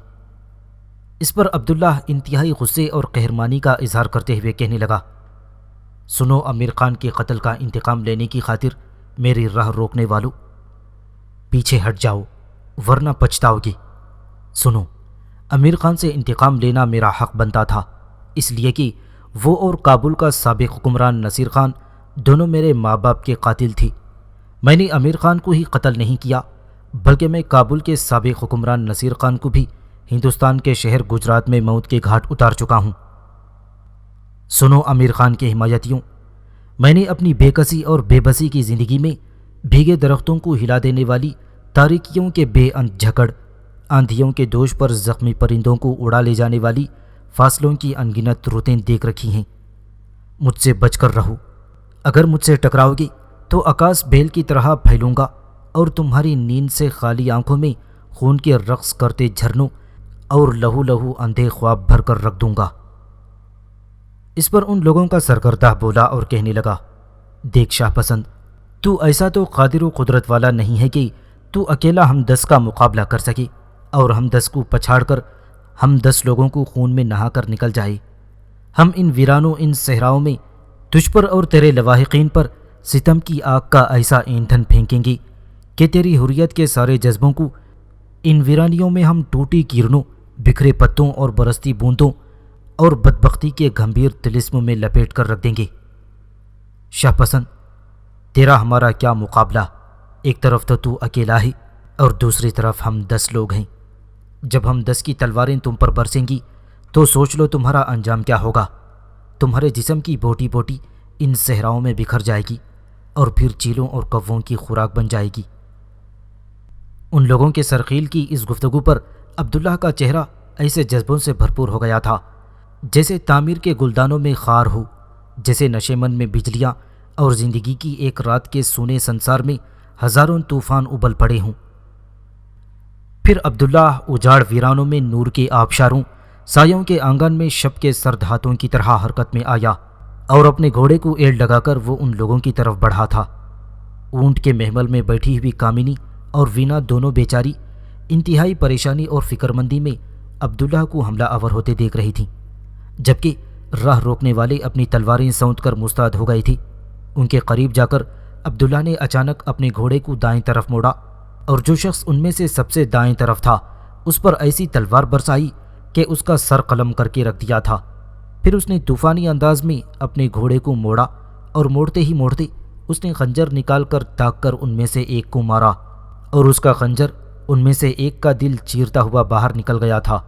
اس پر عبداللہ انتہائی غصے اور قہرمانی کا اظہار کرتے ہوئے کہنے لگا، سنو امیر خان کے قتل کا انتقام لینے کی خاطر میری راہ روکنے والوں، پیچھے ہٹ جاؤ ورنہ پچھتاؤ گے۔ سنو، امیر خان سے انتقام لینا میرا حق بنتا تھا، اس لیے کہ وہ اور کابل کا سابق حکمران نصیر خان دونوں میرے ماں باپ کے قاتل تھے۔ میں نے امیر خان کو ہی قتل نہیں کیا، بلکہ میں کابل کے سابق حکمران نصیر خان کو بھی ہندوستان کے شہر گجرات میں موت کے گھاٹ اتار چکا ہوں۔ سنو امیر خان کے حمایتیوں، میں نے اپنی بے کسی اور بے بسی کی زندگی میں بھیگے درختوں کو ہلا دینے والی تاریکیوں کے بے انت جھکڑ، آندھیوں کے دوش پر زخمی پرندوں کو اڑا لے جانے والی فاصلوں کی انگنت رتیں دیکھ رکھی ہیں۔ مجھ سے بچ کر رہو، اگر مجھ سے ٹکراؤ گے تو آکاش بیل کی طرح پھیلوں گا اور تمہاری نیند سے خالی آنکھوں میں خون کے رقص کرتے جھرنوں اور لہو لہو اندھے خواب بھر کر رکھ دوں گا۔ اس پر ان لوگوں کا سرکردہ بولا اور کہنے لگا، دیکھ شاہ پسند، تو ایسا تو قادر و قدرت والا نہیں ہے کہ تو اکیلا ہم 10 کا مقابلہ کر سکے اور ہم 10 کو پچھاڑ کر ہم 10 لوگوں کو خون میں نہا کر نکل جائے۔ ہم ان ویرانوں، ان صحراؤں میں تجھ پر اور تیرے لواحقین پر ستم کی آگ کا ایسا ایندھن پھینکیں گے کہ تیری حریت کے سارے جذبوں کو ان ویرانیوں میں ہم ٹوٹی کرنوں، بکھرے پتوں اور برستی بوندوں اور بدبختی کے گھمبیر طلسم میں لپیٹ کر رکھ دیں گے۔ شاہ پسند، تیرا ہمارا کیا مقابلہ؟ ایک طرف تو اکیلا ہے اور دوسری طرف ہم 10 لوگ ہیں۔ جب ہم 10 کی تلواریں تم پر برسیں گی تو سوچ لو تمہارا انجام کیا ہوگا۔ تمہارے جسم کی بوٹی بوٹی ان صحراؤں میں بکھر جائے گی اور پھر چیلوں اور کووں کی خوراک بن جائے گی۔ ان لوگوں کے سرخیل کی اس گفتگو پر عبداللہ کا چہرہ ایسے جذبوں سے بھرپور ہو گیا تھا جیسے تعمیر کے گلدانوں میں خار ہو، جیسے نشے من میں بجلیاں اور زندگی کی ایک رات کے سونے سنسار میں ہزاروں طوفان ابل پڑے ہوں۔ پھر عبداللہ اجاڑ ویرانوں میں نور کے آبشاروں، سایوں کے آنگن میں شب کے سرد ہاتھوں کی طرح حرکت میں آیا اور اپنے گھوڑے کو ایڑ لگا کر وہ ان لوگوں کی طرف بڑھا تھا۔ اونٹ کے محمل میں بیٹھی ہوئی کامنی اور وینا دونوں بیچاری انتہائی پریشانی اور فکرمندی میں عبداللہ کو حملہ آور ہوتے دیکھ رہی تھیں، جبکہ راہ روکنے والے اپنی تلواریں سونت کر مستعد ہو گئے تھے۔ ان کے قریب جا کر عبداللہ نے اچانک اپنے گھوڑے کو دائیں طرف موڑا اور جو شخص ان میں سے سب سے دائیں طرف تھا اس پر ایسی تلوار برسائی کہ اس کا سر قلم کر کے رکھ دیا تھا۔ پھر اس نے طوفانی انداز میں اپنے گھوڑے کو موڑا اور موڑتے ہی موڑتے اس نے خنجر نکال کر تاک کر ان میں سے ایک کو مارا اور اس کا خنجر ان میں سے ایک کا دل چیرتا ہوا باہر نکل گیا تھا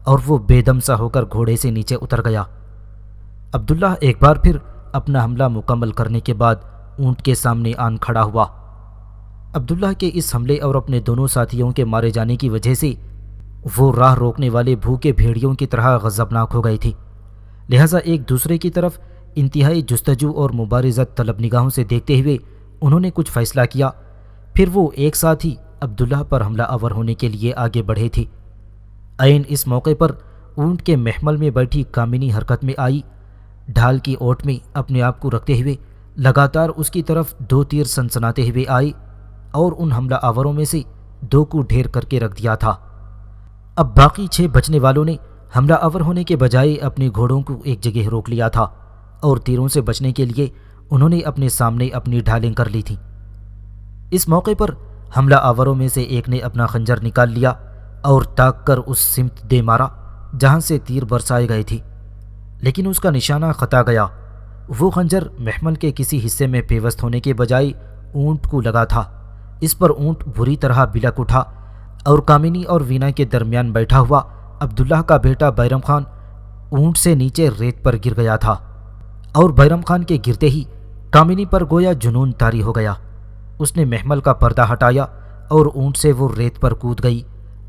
اور وہ بے دم سا ہو کر گھوڑے سے نیچے اتر گیا۔ عبداللہ ایک بار پھر اپنا حملہ مکمل کرنے کے بعد اونٹ کے سامنے آن کھڑا ہوا۔ عبداللہ کے اس حملے اور اپنے دونوں ساتھیوں کے مارے جانے کی وجہ سے وہ راہ روکنے والے بھوکے بھیڑیوں کی طرح غضبناک ہو گئے تھے، لہٰذا ایک دوسرے کی طرف انتہائی جستجو اور مبارزت طلب نگاہوں سے دیکھتے ہوئے انہوں نے کچھ فیصلہ کیا۔ پھر وہ ایک ساتھ ہی عبداللہ پر حملہ آور ہونے کے لیے آگے بڑھے تھے۔ عین اس موقع پر اونٹ کے محمل میں بیٹھی کامنی حرکت میں آئی، ڈھال کی اوٹ میں اپنے آپ کو رکھتے ہوئے لگاتار اس کی طرف 2 تیر سنسناتے ہوئے آئے اور ان حملہ آوروں میں سے 2 کو ڈھیر کر کے رکھ دیا تھا۔ اب باقی 6 بچنے والوں نے حملہ آور ہونے کے بجائے اپنے گھوڑوں کو ایک جگہ روک لیا تھا اور تیروں سے بچنے کے لیے انہوں نے اپنے سامنے اپنی ڈھالیں کر لی تھیں۔ اس موقع پر حملہ آوروں میں سے ایک نے اپنا خنجر نکال لیا اور تاک کر اس سمت دے مارا جہاں سے تیر برسائے گئے تھے، لیکن اس کا نشانہ خطا گیا۔ وہ خنجر محمل کے کسی حصے میں پیوست ہونے کے بجائے اونٹ کو لگا تھا۔ اس پر اونٹ بری طرح بلک اٹھا اور کامنی اور وینا کے درمیان بیٹھا ہوا عبداللہ کا بیٹا بیرم خان اونٹ سے نیچے ریت پر گر گیا تھا اور بیرم خان کے گرتے ہی کامنی پر گویا جنون طاری ہو گیا۔ اس نے محمل کا پردہ ہٹایا اور اونٹ سے وہ ریت پر کود گئی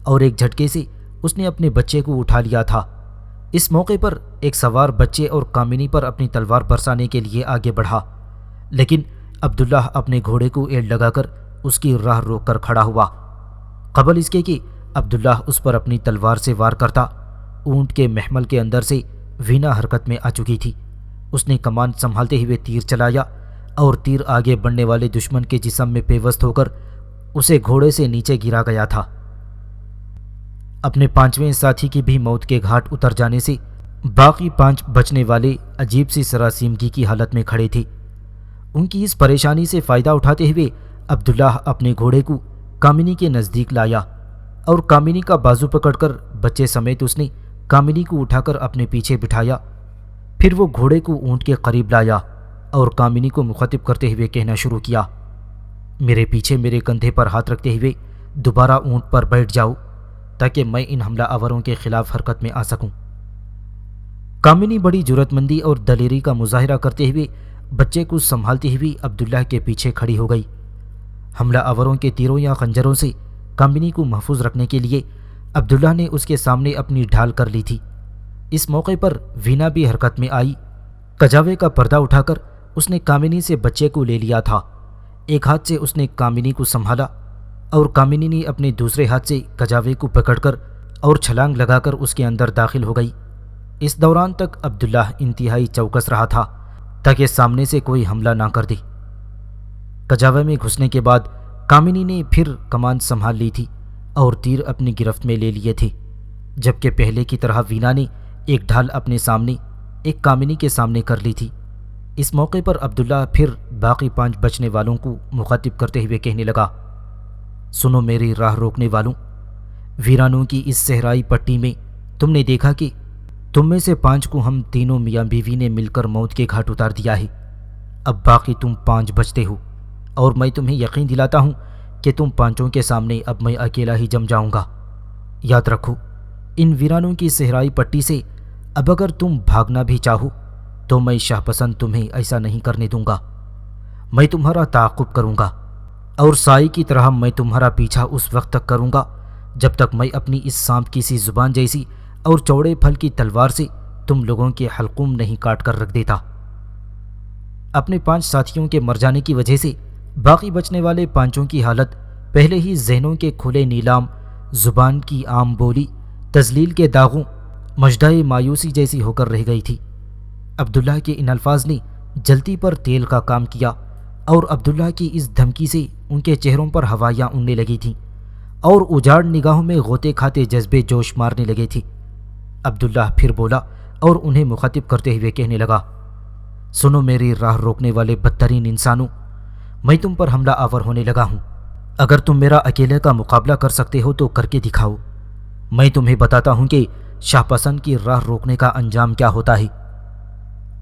اور ایک جھٹکے سے اس نے اپنے بچے کو اٹھا لیا تھا۔ اس موقع پر ایک سوار بچے اور کامنی پر اپنی تلوار برسانے کے لیے آگے بڑھا، لیکن عبداللہ اپنے گھوڑے کو ایڑ لگا کر اس کی راہ روک کر کھڑا ہوا۔ قبل اس کے کہ عبداللہ اس پر اپنی تلوار سے وار کرتا، اونٹ کے محمل کے اندر سے وینا حرکت میں آ چکی تھی۔ اس نے کمان سنبھالتے ہوئے تیر چلایا اور تیر آگے بڑھنے والے دشمن کے جسم میں پیوست ہو کر اسے گھوڑے سے نیچے گرا گیا تھا۔ اپنے 5ویں ساتھی کی بھی موت کے گھاٹ اتر جانے سے باقی 5 بچنے والے عجیب سی سراسیمگی کی حالت میں کھڑے تھے۔ ان کی اس پریشانی سے فائدہ اٹھاتے ہوئے عبداللہ اپنے گھوڑے کو کامنی کے نزدیک لایا اور کامنی کا بازو پکڑ کر بچے سمیت اس نے کامنی کو اٹھا کر اپنے پیچھے بٹھایا۔ پھر وہ گھوڑے کو اونٹ کے قریب لایا اور کامنی کو مخاطب کرتے ہوئے کہنا شروع کیا، میرے پیچھے میرے کندھے پر ہاتھ رکھتے ہوئے دوبارہ اونٹ پر بیٹھ جاؤ تاکہ میں ان حملہ آوروں کے خلاف حرکت میں آ سکوں۔ کامنی بڑی جرأت مندی اور دلیری کا مظاہرہ کرتے ہوئے بچے کو سنبھالتی ہوئی عبداللہ کے پیچھے کھڑی ہو گئی۔ حملہ آوروں کے تیروں یا خنجروں سے کامنی کو محفوظ رکھنے کے لیے عبداللہ نے اس کے سامنے اپنی ڈھال کر لی تھی۔ اس موقع پر وینا بھی حرکت میں آئی۔ کجاوے کا پردہ اٹھا کر اس نے کامنی سے بچے کو لے لیا تھا۔ ایک ہاتھ سے اس نے کامنی کو سنبھالا اور کامنی نے اپنے دوسرے ہاتھ سے کجاوے کو پکڑ کر اور چھلانگ لگا کر اس کے اندر داخل ہو گئی۔ اس دوران تک عبداللہ انتہائی چوکس رہا تھا تاکہ سامنے سے کوئی حملہ نہ کر دے۔ کجاوے میں گھسنے کے بعد کامنی نے پھر کمان سنبھال لی تھی اور تیر اپنی گرفت میں لے لیے تھے، جبکہ پہلے کی طرح وینا نے ایک ڈھال اپنے سامنے ایک کامنی کے سامنے کر لی تھی۔ اس موقع پر عبداللہ پھر باقی 5 بچنے والوں کو مخاطب کرتے ہوئے کہنے لگا، سنو میری راہ روکنے والوں، ویرانوں کی اس صحرائی پٹی میں تم نے دیکھا کہ تم میں سے 5 کو ہم تینوں میاں بیوی نے مل کر موت کے گھاٹ اتار دیا ہے۔ اب باقی تم 5 بچتے ہو اور میں تمہیں یقین دلاتا ہوں کہ تم 5 کے سامنے اب میں اکیلا ہی جم جاؤں گا۔ یاد رکھو، ان ویرانوں کی صحرائی پٹی سے اب اگر تم بھاگنا بھی چاہو تو میں شاہ پسند تمہیں ایسا نہیں کرنے دوں گا۔ میں تمہارا تعاقب کروں گا اور سائے کی طرح میں تمہارا پیچھا اس وقت تک کروں گا جب تک میں اپنی اس سانپ کی سی زبان جیسی اور چوڑے پھل کی تلوار سے تم لوگوں کے حلقوم نہیں کاٹ کر رکھ دیتا۔ اپنے 5 ساتھیوں کے مر جانے کی وجہ سے باقی بچنے والے 5 کی حالت پہلے ہی ذہنوں کے کھلے نیلام، زبان کی عام بولی، تذلیل کے داغوں، مژدہ مایوسی جیسی ہو کر رہ گئی تھی۔ عبداللہ کے ان الفاظ نے جلتی پر تیل کا کام کیا اور عبداللہ کی اس دھمکی سے ان کے چہروں پر ہوائیاں اڑنے لگی تھیں اور اجاڑ نگاہوں میں غوطے کھاتے جذبے جوش مارنے لگے تھے۔ عبداللہ پھر بولا اور انہیں مخاطب کرتے ہوئے کہنے لگا، سنو میری راہ روکنے والے بدترین انسانوں، میں تم پر حملہ آور ہونے لگا ہوں۔ اگر تم میرا اکیلے کا مقابلہ کر سکتے ہو تو کر کے دکھاؤ۔ میں تمہیں بتاتا ہوں کہ شاہ پسند کی راہ روکنے کا انجام کیا ہوتا ہے۔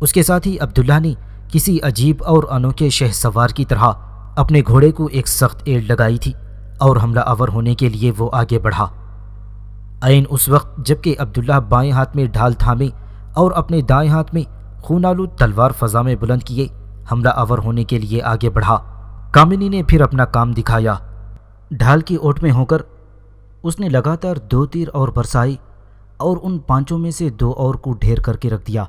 اس کے ساتھ ہی عبداللہ نے کسی عجیب اور انوکھے شہ سوار کی طرح اپنے گھوڑے کو ایک سخت ایڑ لگائی تھی اور حملہ آور ہونے کے لیے وہ آگے بڑھا۔ عین اس وقت جبکہ عبداللہ بائیں ہاتھ میں ڈھال تھامے اور اپنے دائیں ہاتھ میں خون آلود تلوار فضا میں بلند کیے حملہ آور ہونے کے لیے آگے بڑھا، کامنی نے پھر اپنا کام دکھایا۔ ڈھال کی اوٹ میں ہو کر اس نے لگاتار 2 تیر اور برسائے اور ان 5 میں سے 2 اور کو ڈھیر کر کے رکھ دیا۔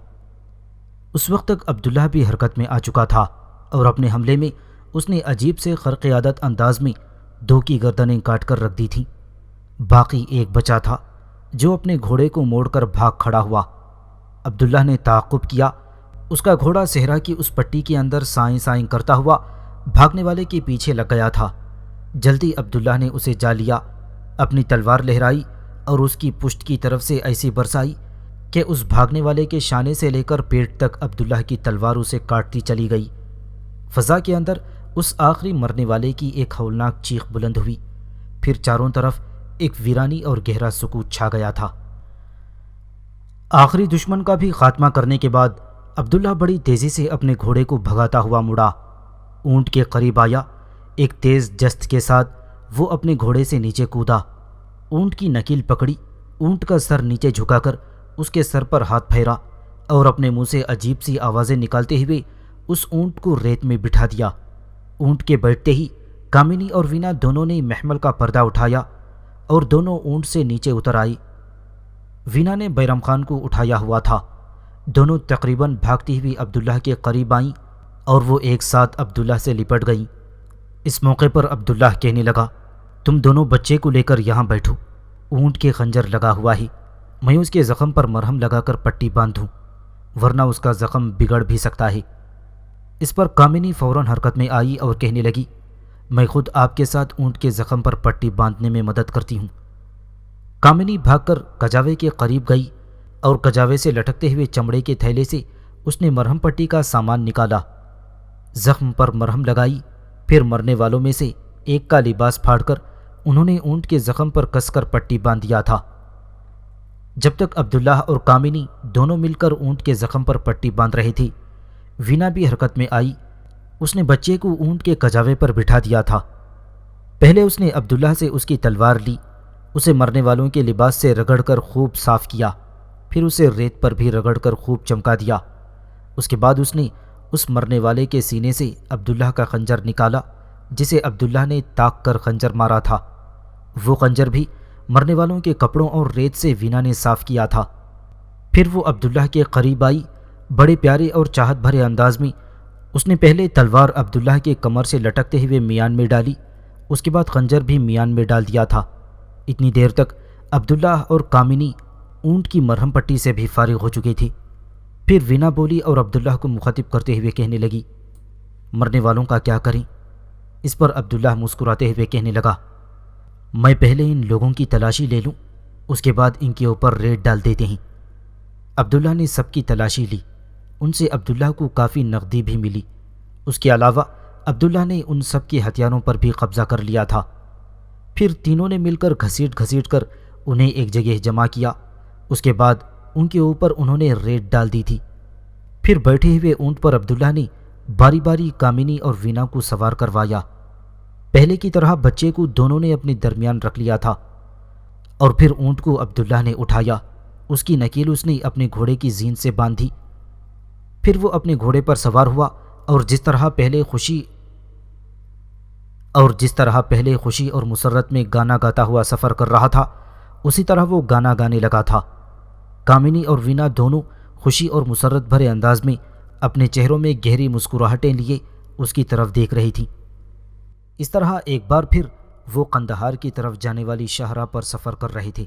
اس وقت تک عبداللہ بھی حرکت میں آ چکا تھا اور اپنے حملے میں اس نے عجیب سے خرق عادت انداز میں 2 کی گردنیں کاٹ کر رکھ دی تھیں۔ باقی ایک بچا تھا جو اپنے گھوڑے کو موڑ کر بھاگ کھڑا ہوا۔ عبداللہ نے تعاقب کیا۔ اس کا گھوڑا صحرا کی اس پٹی کے اندر سائیں سائیں کرتا ہوا بھاگنے والے کے پیچھے لگ گیا تھا۔ جلدی عبداللہ نے اسے جا لیا، اپنی تلوار لہرائی اور اس کی پشت کی طرف سے ایسی برسائی کہ اس بھاگنے والے کے شانے سے لے کر پیٹ تک عبداللہ کی تلوار اسے کاٹتی چلی گئی۔ فضا کے اندر اس آخری مرنے والے کی ایک ہولناک چیخ بلند ہوئی، پھر چاروں طرف ایک ویرانی اور گہرا سکوت چھا گیا تھا۔ آخری دشمن کا بھی خاتمہ کرنے کے بعد عبداللہ بڑی تیزی سے اپنے گھوڑے کو بھگاتا ہوا مڑا، اونٹ کے قریب آیا۔ ایک تیز جست کے ساتھ وہ اپنے گھوڑے سے نیچے کودا، اونٹ کی نکیل پکڑی، اونٹ کا سر نیچے جھکا کر اس کے سر پر ہاتھ پھیرا اور اپنے منہ سے عجیب سی آوازیں نکالتے ہوئے اس اونٹ کو ریت میں بٹھا دیا۔ اونٹ کے بیٹھتے ہی کامنی اور وینا دونوں نے محمل کا پردہ اٹھایا اور دونوں اونٹ سے نیچے اتر آئی۔ وینا نے بیرم خان کو اٹھایا ہوا تھا۔ دونوں تقریباً بھاگتی ہوئی عبداللہ کے قریب آئیں اور وہ ایک ساتھ عبداللہ سے لپٹ گئیں۔ اس موقع پر عبداللہ کہنے لگا، تم دونوں بچے کو لے کر یہاں بیٹھو، اونٹ کے خنجر لگا ہوا ہے، میں اس کے زخم پر مرہم لگا کر پٹی باندھوں، ورنہ اس کا زخم بگڑ بھی سکتا ہے۔ اس پر کامنی فوراً حرکت میں آئی اور کہنے لگی، میں خود آپ کے ساتھ اونٹ کے زخم پر پٹی باندھنے میں مدد کرتی ہوں۔ کامنی بھاگ کر کجاوے کے قریب گئی اور کجاوے سے لٹکتے ہوئے چمڑے کے تھیلے سے اس نے مرہم پٹی کا سامان نکالا، زخم پر مرہم لگائی، پھر مرنے والوں میں سے ایک کا لباس پھاڑ کر انہوں نے اونٹ کے زخم پر کس کر پٹی باندھ دیا تھا۔ جب تک عبداللہ اور کامنی دونوں مل کر اونٹ کے زخم پر پٹی باندھ رہے تھے، وینا بھی حرکت میں آئی۔ اس نے بچے کو اونٹ کے کجاوے پر بٹھا دیا تھا۔ پہلے اس نے عبداللہ سے اس کی تلوار لی، اسے مرنے والوں کے لباس سے رگڑ کر خوب صاف کیا، پھر اسے ریت پر بھی رگڑ کر خوب چمکا دیا۔ اس کے بعد اس نے اس مرنے والے کے سینے سے عبداللہ کا خنجر نکالا جسے عبداللہ نے تاک کر خنجر مارا تھا۔ وہ خنجر بھی مرنے والوں کے کپڑوں اور ریت سے وینا نے صاف کیا تھا۔ پھر وہ عبداللہ کے قریب آئی، بڑے پیارے اور چاہت بھرے انداز میں اس نے پہلے تلوار عبداللہ کے کمر سے لٹکتے ہوئے میان میں ڈالی، اس کے بعد خنجر بھی میان میں ڈال دیا تھا۔ اتنی دیر تک عبداللہ اور کامنی اونٹ کی مرہم پٹی سے بھی فارغ ہو چکے تھے۔ پھر وینا بولی اور عبداللہ کو مخاطب کرتے ہوئے کہنے لگی، مرنے والوں کا کیا کریں؟ اس پر عبداللہ مسکراتے ہوئے کہنے لگا، میں پہلے ان لوگوں کی تلاشی لے لوں، اس کے بعد ان کے اوپر ریت ڈال دیتے ہیں۔ عبداللہ نے سب کی تلاشی لی، ان سے عبداللہ کو کافی نقدی بھی ملی۔ اس کے علاوہ عبداللہ نے ان سب کے ہتھیاروں پر بھی قبضہ کر لیا تھا۔ پھر تینوں نے مل کر گھسیٹ گھسیٹ کر انہیں ایک جگہ جمع کیا، اس کے بعد ان کے اوپر انہوں نے ریت ڈال دی تھی۔ پھر بیٹھے ہوئے اونٹ پر عبداللہ نے باری باری کامنی اور وینا کو سوار کروایا۔ پہلے کی طرح بچے کو دونوں نے اپنے درمیان رکھ لیا تھا اور پھر اونٹ کو عبداللہ نے اٹھایا، اس کی نکیل اس نے اپنے گھوڑے کی زین سے باندھی۔ پھر وہ اپنے گھوڑے پر سوار ہوا اور جس طرح پہلے خوشی اور مسرت میں گانا گاتا ہوا سفر کر رہا تھا، اسی طرح وہ گانا گانے لگا تھا۔ کامنی اور وینا دونوں خوشی اور مسرت بھرے انداز میں اپنے چہروں میں گہری مسکراہٹیں لیے اس کی طرف دیکھ رہی تھیں۔ اس طرح ایک بار پھر وہ قندھار کی طرف جانے والی شاہراہ پر سفر کر رہے تھے۔